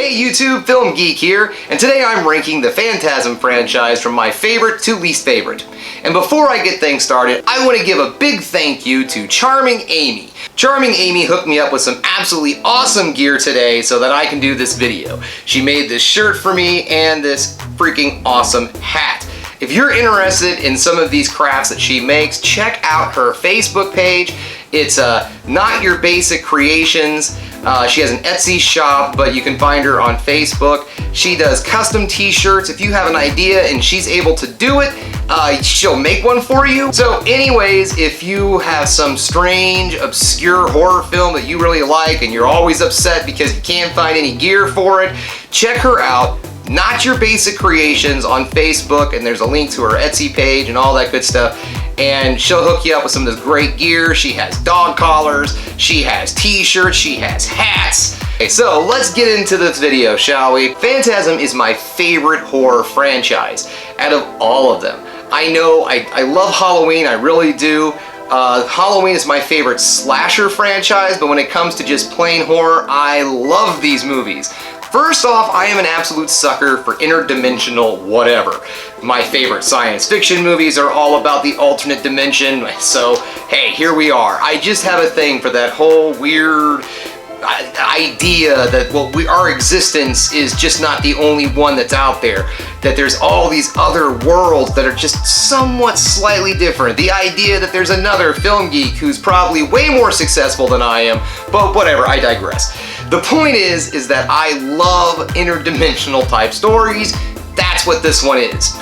Hey YouTube, Film Geek here, and today I'm ranking the Phantasm franchise from my favorite to least favorite. And before I get things started, I want to give a big thank you to Charming Amy. Charming Amy hooked me up with some absolutely awesome gear today so that I can do this video. She made this shirt for me and this freaking awesome hat. If you're interested in some of these crafts that she makes, check out her Facebook page. It's Not Your Basic Creations. She has an Etsy shop, but you can find her on Facebook. She does custom t-shirts. If you have an idea and she's able to do it, she'll make one for you. So anyways, if you have some strange, obscure horror film that you really like and you're always upset because you can't find any gear for it, check her out. Not Your Basic Creations on Facebook, and there's a link to her Etsy page and all that good stuff. And she'll hook you up with some of this great gear. She has dog collars, she has t-shirts, she has hats. Okay, so let's get into this video, shall we? Phantasm is my favorite horror franchise out of all of them. I know I love Halloween, I really do. Halloween is my favorite slasher franchise, but when it comes to just plain horror, I love these movies. First off, I am an absolute sucker for interdimensional whatever. My favorite science fiction movies are all about the alternate dimension, so hey, here we are. I just have a thing for that whole weird idea that, well, our existence is just not the only one that's out there, that there's all these other worlds that are just somewhat slightly different. The idea that there's another film geek who's probably way more successful than I am, but whatever, I digress. The point is that I love interdimensional type stories. That's what this one is.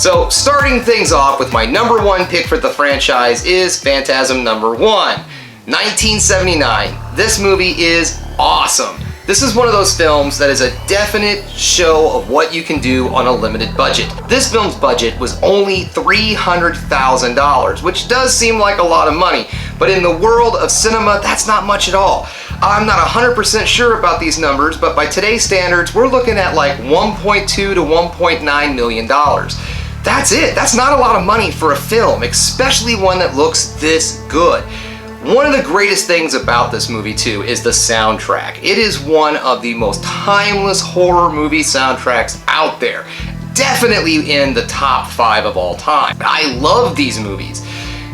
So starting things off with my number one pick for the franchise is Phantasm number 1. 1979. This movie is awesome. This is one of those films that is a definite show of what you can do on a limited budget. This film's budget was only $300,000, which does seem like a lot of money, but in the world of cinema, that's not much at all. I'm not 100% sure about these numbers, but by today's standards, we're looking at like $1.2 to $1.9 million. That's it. That's not a lot of money for a film, especially one that looks this good. One of the greatest things about this movie too is the soundtrack. It is one of the most timeless horror movie soundtracks out there. Definitely in the top 5 of all time. I love these movies.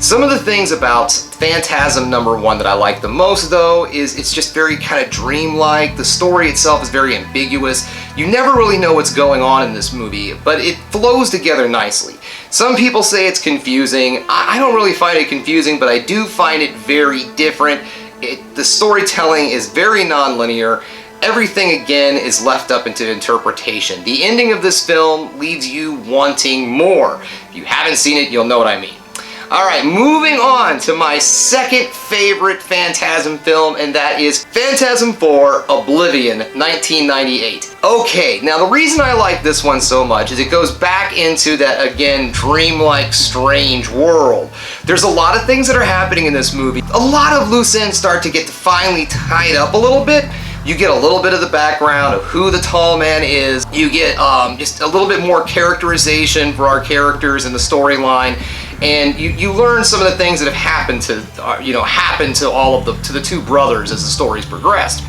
Some of the things about Phantasm number 1 that I like the most though is it's just very kind of dreamlike. The story itself is very ambiguous. You never really know what's going on in this movie, but it flows together nicely. Some people say it's confusing. I don't really find it confusing, but I do find it very different. The storytelling is very non-linear. Everything, again, is left up into interpretation. The ending of this film leaves you wanting more. If you haven't seen it, you'll know what I mean. Alright, moving on to my second favorite Phantasm film, and that is Phantasm IV Oblivion, 1998. Okay, now the reason I like this one so much is it goes back into that, again, dreamlike, strange world. There's a lot of things that are happening in this movie. A lot of loose ends start to get finally tied up a little bit. You get a little bit of the background of who the tall man is. You get just a little bit more characterization for our characters in the storyline. And you learn some of the things that have happened to, to the two brothers as the story's progressed.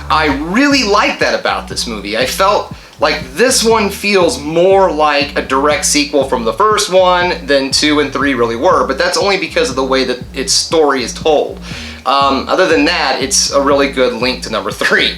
I really like that about this movie. I felt like this one feels more like a direct sequel from the first one than 2 and 3 really were, but that's only because of the way that its story is told. Other than that, it's a really good link to number 3.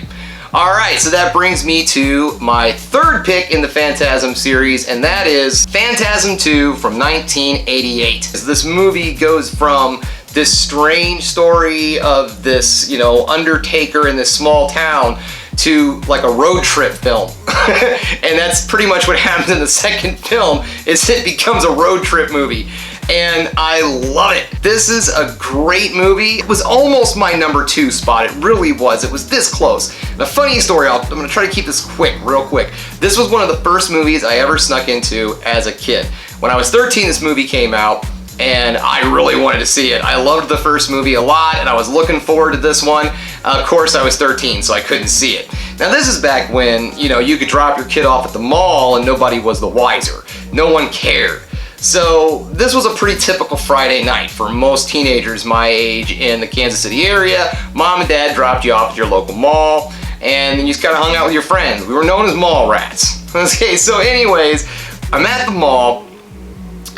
Alright, so that brings me to my third pick in the Phantasm series, and that is Phantasm II from 1988. This movie goes from this strange story of this, undertaker in this small town to like a road trip film. And that's pretty much what happens in the second film, is it becomes a road trip movie. And I love it. This is a great movie. It was almost my number 2 spot. It really was. It was this close. And a funny story, I'm gonna try to keep this real quick. This was one of the first movies I ever snuck into as a kid. When I was 13, this movie came out, and I really wanted to see it. I loved the first movie a lot, and I was looking forward to this one. Of course, I was 13, so I couldn't see it. Now, this is back when, you could drop your kid off at the mall and nobody was the wiser. No one cared. So this was a pretty typical Friday night for most teenagers my age in the Kansas City area. Mom and dad dropped you off at your local mall, and you just kind of hung out with your friends. We were known as mall rats. Okay, so anyways, I'm at the mall,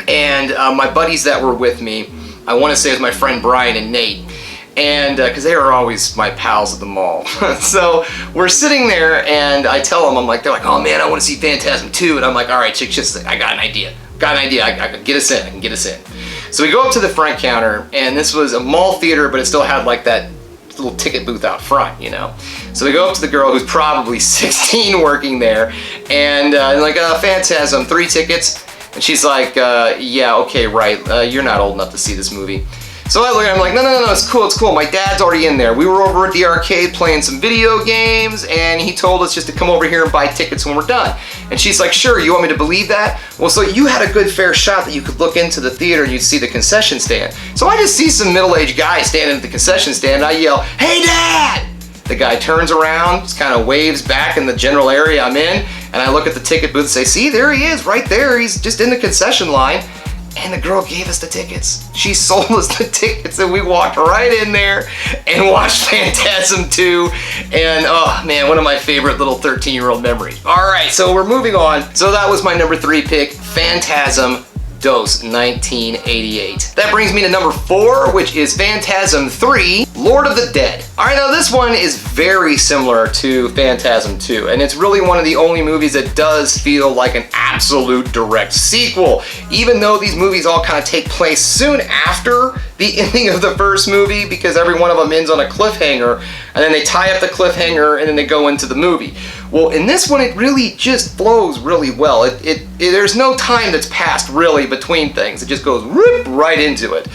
and my buddies that were with me, I want to say it was my friend Brian and Nate, and because they were always my pals at the mall. So we're sitting there, and I tell them, they're like, oh man, I want to see Phantasm II, and I'm like, all right, chick, I got an idea. I can get us in. I can get us in. So we go up to the front counter, and this was a mall theater, but it still had like that little ticket booth out front, you know. So we go up to the girl who's probably 16 working there, and like, Phantasm 3 tickets, and she's like, yeah, okay, right, you're not old enough to see this movie. So I look at him like, no, it's cool. My dad's already in there. We were over at the arcade playing some video games, and he told us just to come over here and buy tickets when we're done. And she's like, sure, you want me to believe that? Well, so you had a good fair shot that you could look into the theater and you'd see the concession stand. So I just see some middle-aged guy standing at the concession stand, and I yell, hey, Dad! The guy turns around, just kind of waves back in the general area I'm in, and I look at the ticket booth and say, see, there he is, right there. He's just in the concession line. And the girl gave us the tickets. She sold us the tickets, and we walked right in there and watched Phantasm II. And oh man, one of my favorite little 13-year-old memories. All right, so we're moving on. So that was my number 3 pick, Phantasm II, 1988. That brings me to number 4, which is Phantasm III, Lord of the Dead. All right, now this one is very similar to Phantasm II, and it's really one of the only movies that does feel like an absolute direct sequel, even though these movies all kind of take place soon after the ending of the first movie, because every one of them ends on a cliffhanger, and then they tie up the cliffhanger, and then they go into the movie. Well, in this one, it really just flows really well. There's no time that's passed, really, between things. It just goes right into it.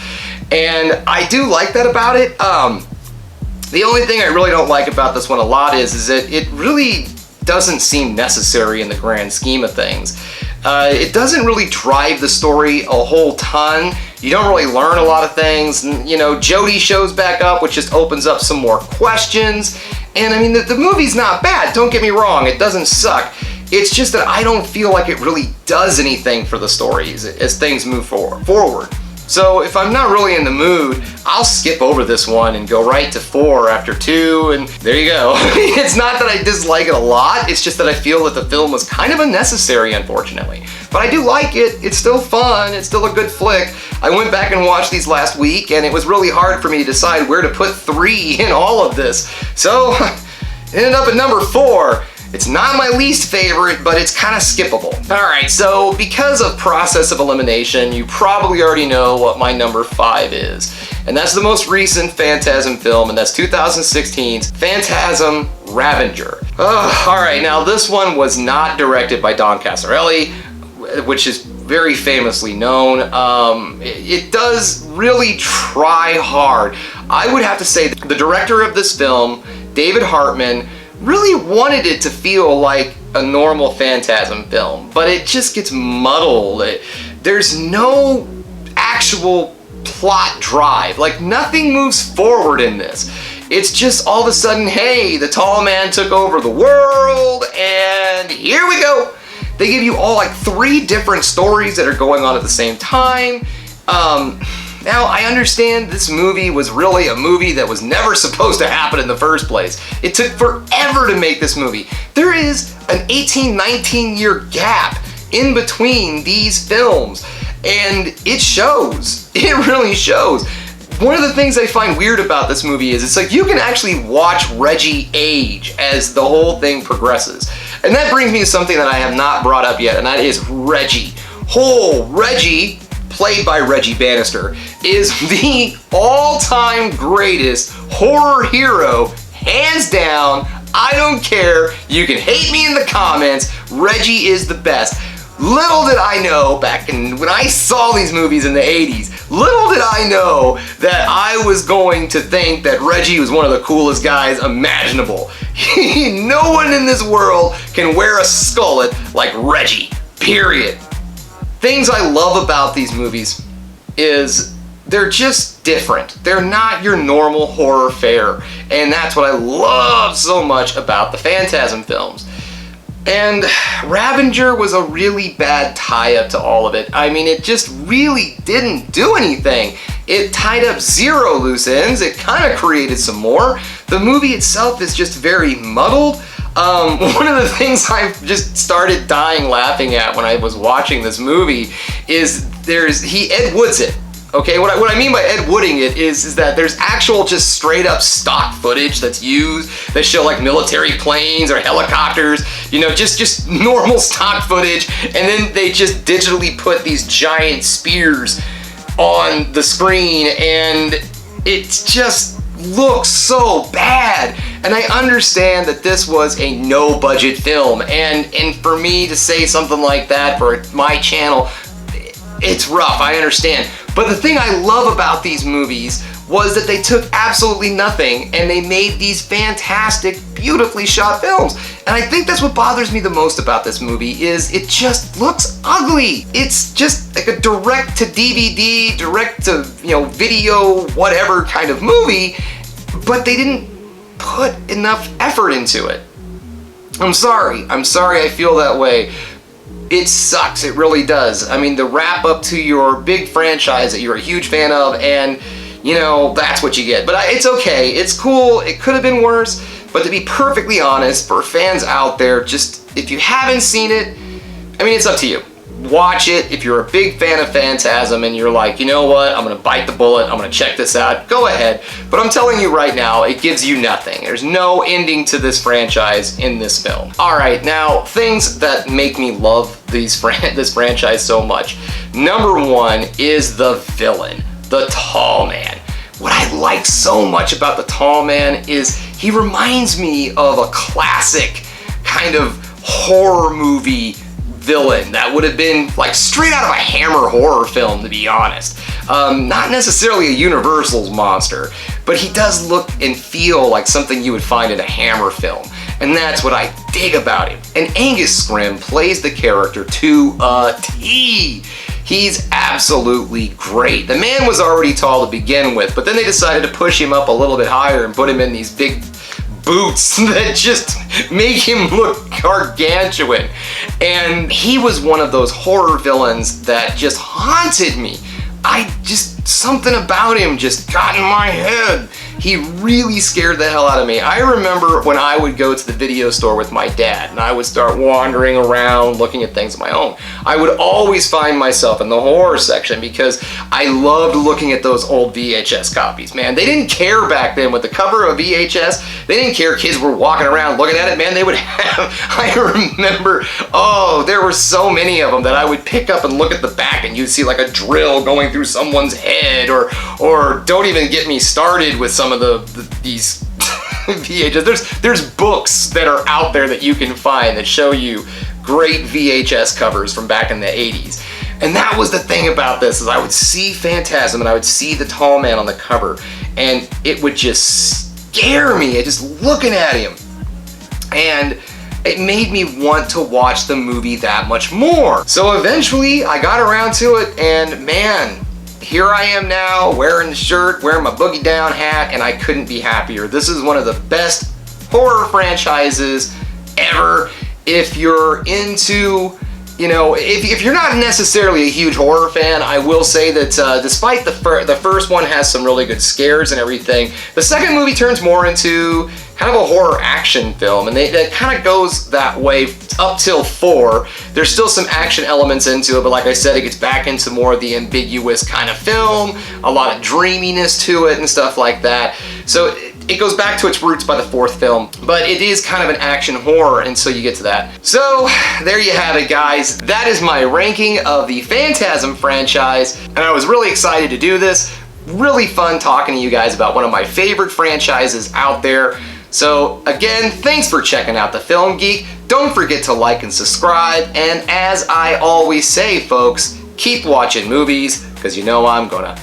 And I do like that about it. The only thing I really don't like about this one a lot is that it really doesn't seem necessary in the grand scheme of things. It doesn't really drive the story a whole ton. You don't really learn a lot of things. You know, Jodie shows back up, which just opens up some more questions. And I mean, the movie's not bad, don't get me wrong, it doesn't suck. It's just that I don't feel like it really does anything for the stories as things move forward. So if I'm not really in the mood, I'll skip over this one and go right to 4 after 2, and there you go. It's not that I dislike it a lot, it's just that I feel that the film was kind of unnecessary, unfortunately. But I do like it, it's still fun, it's still a good flick. I went back and watched these last week, and it was really hard for me to decide where to put 3 in all of this. So, it ended up at number 4. It's not my least favorite, but it's kind of skippable. All right, so because of process of elimination, you probably already know what my number 5 is. And that's the most recent Phantasm film, and that's 2016's Phantasm Ragnarok. All right, now this one was not directed by Don Casarelli, which is very famously known. It does really try hard. I would have to say that the director of this film, David Hartman, really wanted it to feel like a normal Phantasm film, but it just gets muddled. There's no actual plot drive. Like, nothing moves forward in this. It's just all of a sudden, hey, the tall man took over the world, and here we go. They give you all like 3 different stories that are going on at the same time. Now, I understand this movie was really a movie that was never supposed to happen in the first place. It took forever to make this movie. There is an 18-19 year gap in between these films, and it shows. It really shows. One of the things I find weird about this movie is it's like you can actually watch Reggie age as the whole thing progresses. And that brings me to something that I have not brought up yet, and that is Reggie. Reggie, played by Reggie Bannister, is the all-time greatest horror hero, hands down. I don't care. You can hate me in the comments. Reggie is the best. Little did I know back when I saw these movies in the 80s, little did I know that I was going to think that Reggie was one of the coolest guys imaginable. No one in this world can wear a skullet like Reggie, period. Things I love about these movies is they're just different. They're not your normal horror fare, and that's what I love so much about the Phantasm films. And Ravager was a really bad tie-up to all of it. I mean, it just really didn't do anything. It tied up zero loose ends. It kind of created some more. The movie itself is just very muddled. One of the things I just started dying laughing at when I was watching this movie is he Ed Woods it. Okay, what I mean by Ed Wooding it is that there's actual just straight up stock footage that's used that show like military planes or helicopters, you know, just normal stock footage, and then they just digitally put these giant spears on the screen, and it just looks so bad. And I understand that this was a no budget film, and for me to say something like that for my channel, it's rough, I understand. But the thing I love about these movies was that they took absolutely nothing and they made these fantastic, beautifully shot films. And I think that's what bothers me the most about this movie is it just looks ugly. It's just like a direct to DVD, direct to, you know, video, whatever kind of movie, but they didn't put enough effort into it. I'm sorry I feel that way. It sucks, it really does. I mean, the wrap up to your big franchise that you're a huge fan of, and you know, that's what you get. But it's okay, it's cool, it could have been worse, but to be perfectly honest, for fans out there, just, if you haven't seen it, I mean, it's up to you. Watch it. If you're a big fan of Phantasm and you're like, you know what, I'm gonna bite the bullet, I'm gonna check this out, go ahead. But I'm telling you right now, it gives you nothing. There's no ending to this franchise in this film. All right, now, things that make me love this franchise so much. Number one is the villain, the Tall Man. What I like so much about the Tall Man is he reminds me of a classic kind of horror movie villain that would have been like straight out of a Hammer horror film, to be honest. Not necessarily a Universal's monster, but he does look and feel like something you would find in a Hammer film. And that's what I dig about him. And Angus Scrimm plays the character to a T. He's absolutely great. The man was already tall to begin with, but then they decided to push him up a little bit higher and put him in these big boots that just make him look gargantuan. And he was one of those horror villains that just haunted me. Something about him just got in my head. He really scared the hell out of me. I remember when I would go to the video store with my dad and I would start wandering around looking at things of my own. I would always find myself in the horror section because I loved looking at those old VHS copies, man. They didn't care back then with the cover of VHS. They didn't care kids were walking around looking at it, man. They would have, I remember, oh, there were so many of them that I would pick up and look at the back and you'd see like a drill going through someone's head, or don't even get me started with some of these VHS. There's books that are out there that you can find that show you great VHS covers from back in the 80s. And that was the thing about this, is I would see Phantasm and I would see the Tall Man on the cover and it would just scare me just looking at him. And it made me want to watch the movie that much more. So eventually I got around to it, and man, here I am now wearing the shirt, wearing my boogie down hat, and I couldn't be happier. This is one of the best horror franchises ever. If you're into, you know, if you're not necessarily a huge horror fan, I will say that despite the first one has some really good scares and everything, the second movie turns more into kind of a horror action film, and that kind of goes that way up till 4. There's still some action elements into it, but like I said, it gets back into more of the ambiguous kind of film, a lot of dreaminess to it and stuff like that. So it goes back to its roots by the 4th film, but it is kind of an action horror until you get to that. So there you have it, guys. That is my ranking of the Phantasm franchise, and I was really excited to do this. Really fun talking to you guys about one of my favorite franchises out there. So again, thanks for checking out The Film Geek. Don't forget to like and subscribe, and as I always say, folks, keep watching movies, because you know I'm gonna